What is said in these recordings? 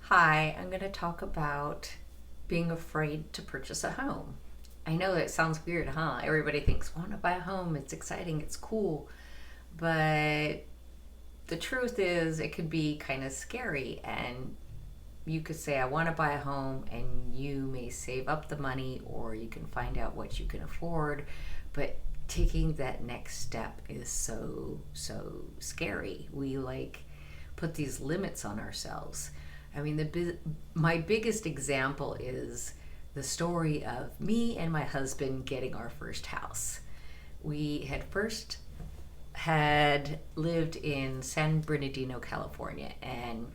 Hi, I'm going to talk about being afraid to purchase a home. I know that sounds weird, huh? Everybody thinks, want to buy a home, it's exciting, it's cool. But the truth is, it could be kind of scary. And you could say, I want to buy a home, and you may save up the money or you can find out what you can afford. But taking that next step is so scary. We put these limits on ourselves. I mean, my biggest example is the story of me and my husband getting our first house. We had first had lived in San Bernardino, California, and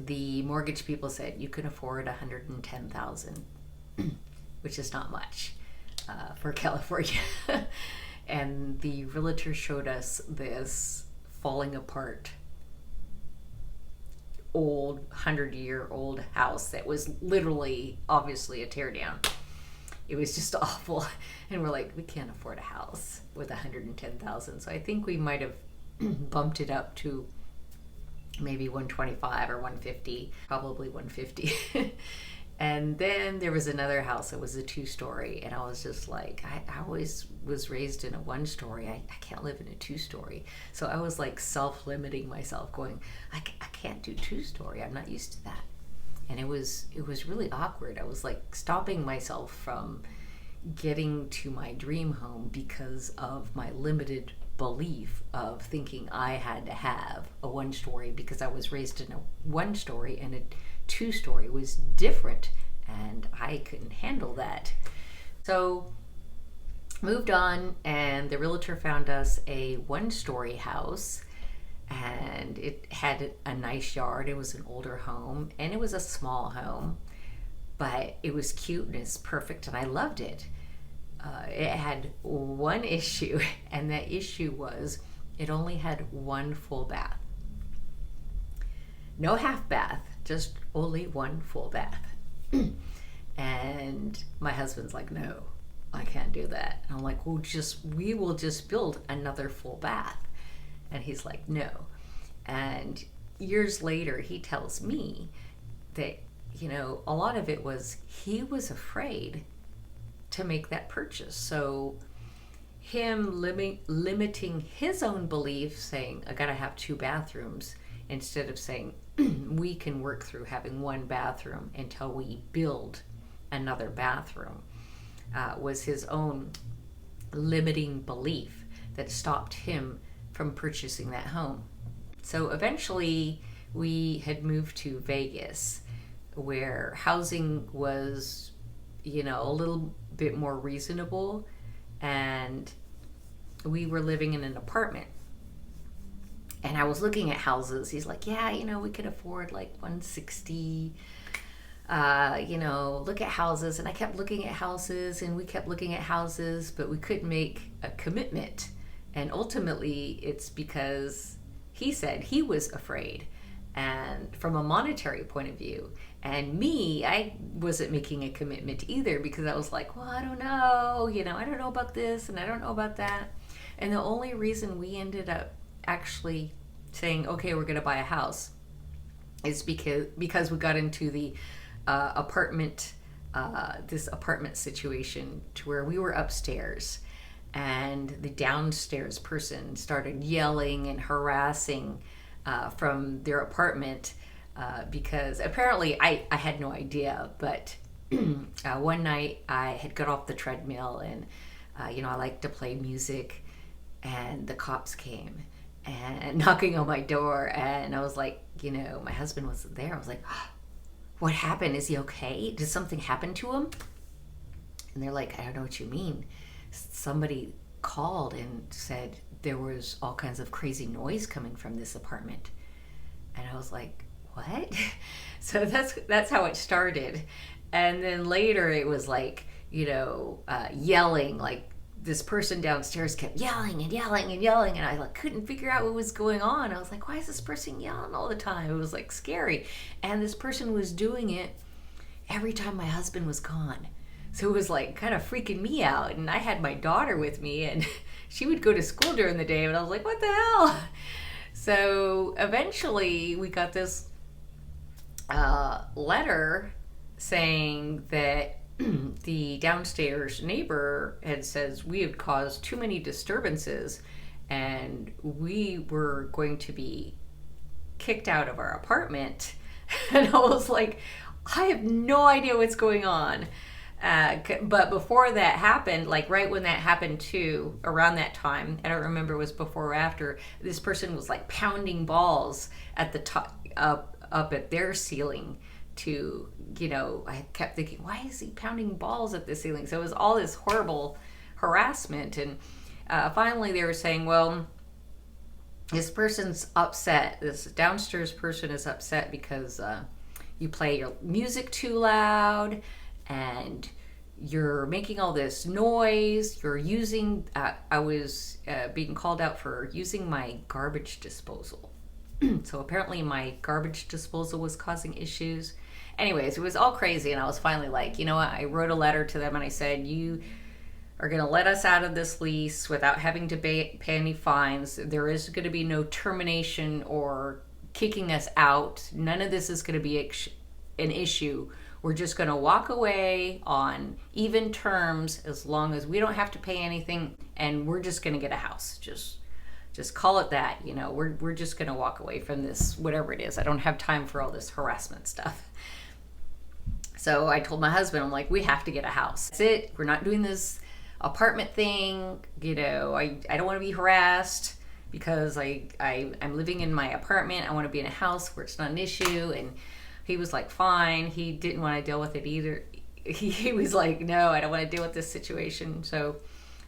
the mortgage people said you can afford 110,000, which is not much for California. And the realtor showed us this falling apart old 100-year-old house that was literally obviously a teardown. It was just awful, and we're like, we can't afford a house with 110,000. So I think we might have bumped it up to maybe 125 or 150, probably 150. And then there was another house that was a 2-story, and I was just like, I always was raised in a 1-story. I can't live in a 2-story. So I was like self-limiting myself, going, I can't do 2-story. I'm not used to that. And it was really awkward. I was like stopping myself from getting to my dream home because of my limited belief of thinking I had to have a 1-story because I was raised in a 1-story, and a 2-story was different, and I couldn't handle that. So moved on, and the realtor found us a 1-story house, and it had a nice yard. It was an older home, and it was a small home, but it was cute and it's perfect, and I loved it. It had one issue, and that issue was it only had one full bath. No half bath, just only one full bath. And my husband's like, no, I can't do that. And I'm like, we will just build another full bath. And he's like, no. And years later, he tells me that, a lot of it was he was afraid to make that purchase. So him limiting his own belief, saying, I gotta have 2 bathrooms, instead of saying, we can work through having 1 bathroom until we build another bathroom, was his own limiting belief that stopped him from purchasing that home. So eventually we had moved to Vegas, where housing was, a little bit more reasonable, and we were living in an apartment. And I was looking at houses. He's like, yeah, we could afford like 160. Look at houses. And I kept looking at houses, and we kept looking at houses, but we couldn't make a commitment. And ultimately, it's because he said he was afraid, and from a monetary point of view. And me, I wasn't making a commitment either, because I was like, well, I don't know, I don't know about this and I don't know about that. And the only reason we ended up actually saying, okay, we're going to buy a house, is because we got into the this apartment situation, to where we were upstairs, and the downstairs person started yelling and harassing from their apartment, because apparently I had no idea, but one night I had got off the treadmill, and I like to play music, and the cops came and knocking on my door, and I was like, my husband was there. I was like, what happened? Is he okay? Did something happen to him? And they're like, I don't know what you mean. Somebody called and said there was all kinds of crazy noise coming from this apartment. And I was like, what? So that's how it started. And then later it was like, yelling, like this person downstairs kept yelling and yelling and yelling, and I couldn't figure out what was going on. I was like, why is this person yelling all the time? It was like scary. And this person was doing it every time my husband was gone. So it was like kind of freaking me out. And I had my daughter with me, and she would go to school during the day, and I was like, what the hell? So eventually we got this letter saying that the downstairs neighbor had says we had caused too many disturbances and we were going to be kicked out of our apartment. And I was like, I have no idea what's going on. But before that happened, like right when that happened too, around that time, I don't remember it was before or after, this person was like pounding balls at the top, up at their ceiling to, I kept thinking, why is he pounding balls at the ceiling? So it was all this horrible harassment. And finally they were saying, well, this person's upset. This downstairs person is upset because you play your music too loud and you're making all this noise. You're using, I was being called out for using my garbage disposal. So apparently my garbage disposal was causing issues. Anyways, it was all crazy, and I was finally like, you know what? I wrote a letter to them and I said, you are going to let us out of this lease without having to pay any fines. There is going to be no termination or kicking us out. None of this is going to be an issue. We're just going to walk away on even terms as long as we don't have to pay anything, and we're just going to get a house. Just call it that. We're just going to walk away from this, whatever it is. I don't have time for all this harassment stuff. So I told my husband, I'm like, we have to get a house. That's it. We're not doing this apartment thing. I don't want to be harassed because I'm living in my apartment. I want to be in a house where it's not an issue. And he was like, fine. He didn't want to deal with it either. He was like, no, I don't want to deal with this situation. So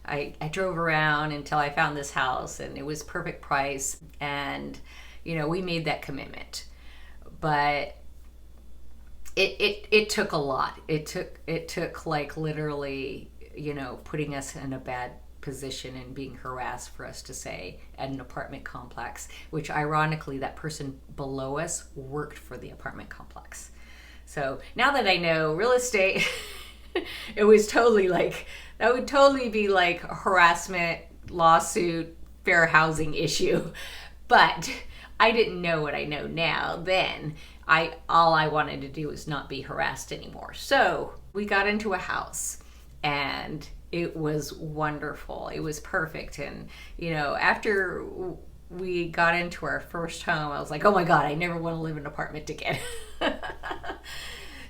I drove around until I found this house, and it was perfect price. And, we made that commitment. But it took a lot. It took like literally, putting us in a bad position and being harassed for us to say at an apartment complex, which ironically that person below us worked for the apartment complex. So now that I know real estate, it was totally like, that would totally be like a harassment, lawsuit, fair housing issue. But I didn't know what I know now then. All I wanted to do was not be harassed anymore. So we got into a house and it was wonderful. It was perfect. And, after we got into our first home, I was like, oh my God, I never want to live in an apartment again.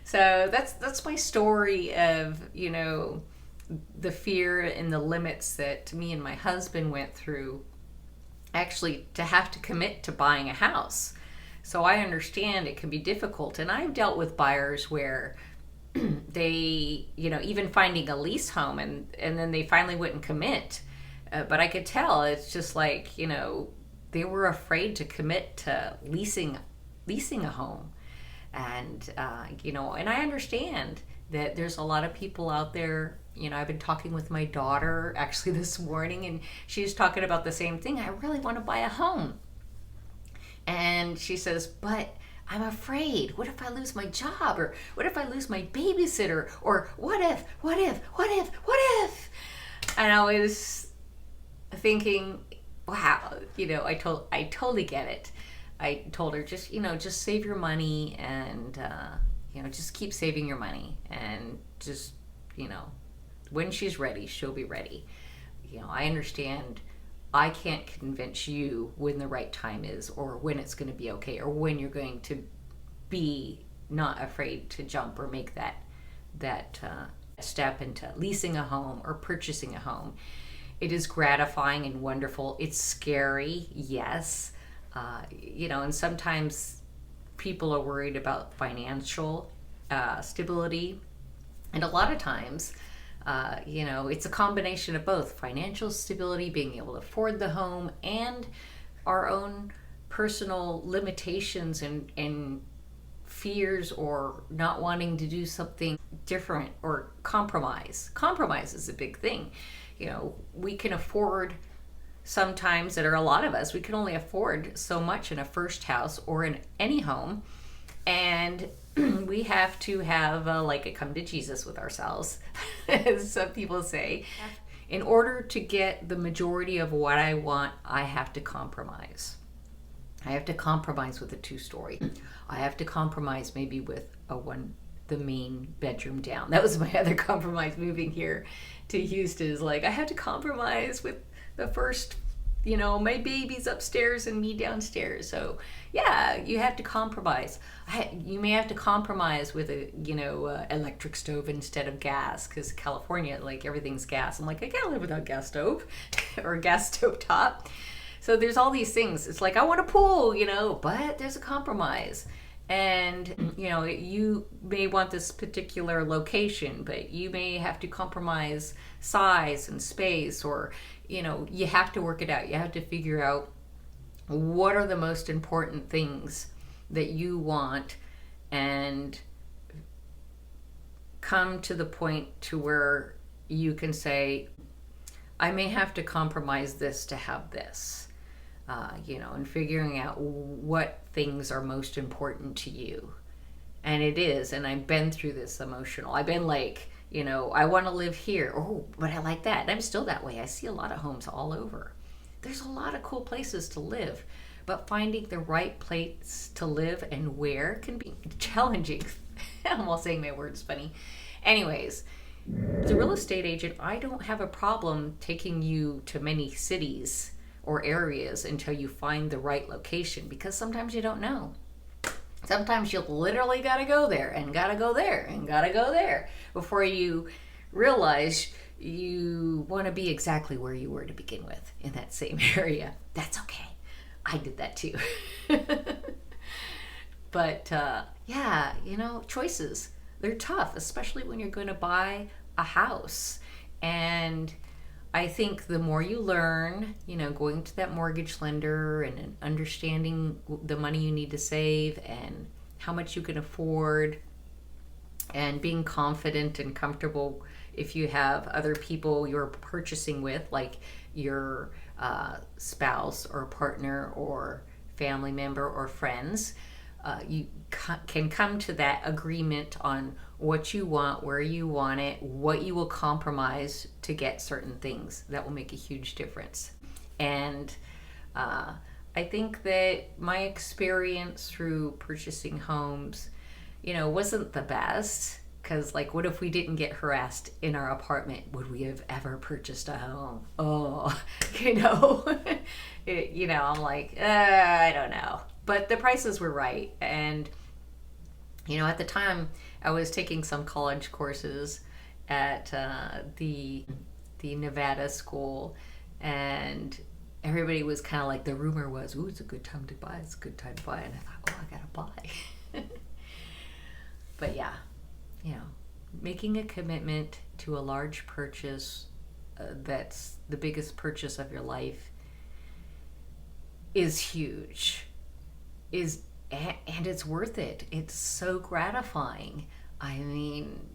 So that's my story of, the fear and the limits that me and my husband went through actually to have to commit to buying a house. So I understand it can be difficult. And I've dealt with buyers where they, even finding a lease home and then they finally wouldn't commit. But I could tell it's just like, they were afraid to commit to leasing a home. And, and I understand that there's a lot of people out there. I've been talking with my daughter actually this morning, and she's talking about the same thing. I really want to buy a home. And she says, but I'm afraid. What if I lose my job? Or what if I lose my babysitter? Or what if? And I was thinking, wow, I totally get it. I told her, just save your money and, just keep saving your money. And just, when she's ready, she'll be ready. I understand I can't convince you when the right time is or when it's going to be okay or when you're going to be not afraid to jump or make that step into leasing a home or purchasing a home. It is gratifying and wonderful. It's scary, yes. And sometimes people are worried about financial stability. And a lot of times, it's a combination of both financial stability, being able to afford the home, and our own personal limitations and fears or not wanting to do something different or compromise. Compromise is a big thing. We can afford sometimes, that are a lot of us, we can only afford so much in a first house or in any home. And we have to have like a come to Jesus with ourselves, as some people say. In order to get the majority of what I want, I have to compromise. I have to compromise with a 2-story. I have to compromise maybe with the main bedroom down. That was my other compromise moving here to Houston, is like I had to compromise with the first, my baby's upstairs and me downstairs. So yeah, you have to compromise. You may have to compromise with a electric stove instead of gas, because California, like, everything's gas. I'm like, I can't live without gas stove or a gas stove top. So there's all these things. It's like, I want a pool, but there's a compromise. And, you may want this particular location, but you may have to compromise size and space, or, you have to work it out. You have to figure out what are the most important things that you want, and come to the point to where you can say, I may have to compromise this to have this. And figuring out what things are most important to you. And it is, and I've been through this emotional. I've been like, I want to live here. Oh, but I like that. And I'm still that way. I see a lot of homes all over. There's a lot of cool places to live, but finding the right place to live and where can be challenging. I'm almost saying my words funny. Anyways, as a real estate agent, I don't have a problem taking you to many cities or areas until you find the right location, because sometimes you don't know. Sometimes you literally gotta go there and gotta go there and gotta go there before you realize you want to be exactly where you were to begin with, in that same area. That's okay. I did that too. But yeah, choices, they're tough, especially when you're going to buy a house. And I think the more you learn, going to that mortgage lender and understanding the money you need to save and how much you can afford, and being confident and comfortable if you have other people you're purchasing with, like your spouse or partner or family member or friends, you can come to that agreement on what you want, where you want it, what you will compromise to get certain things. That will make a huge difference. And I think that my experience through purchasing homes, wasn't the best, because, like, what if we didn't get harassed in our apartment? Would we have ever purchased a home? Oh, I'm like, I don't know. But the prices were right. And, at the time, I was taking some college courses at the Nevada school, and everybody was kind of like, the rumor was, ooh, it's a good time to buy. It's a good time to buy. And I thought, oh, I gotta buy. But yeah, making a commitment to a large purchase that's the biggest purchase of your life is huge. And it's worth it. It's so gratifying. I mean,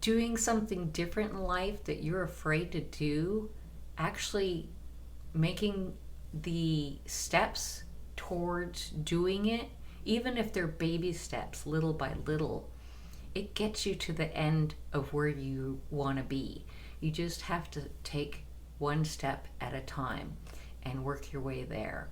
doing something different in life that you're afraid to do, actually making the steps towards doing it, even if they're baby steps, little by little, it gets you to the end of where you want to be. You just have to take one step at a time and work your way there.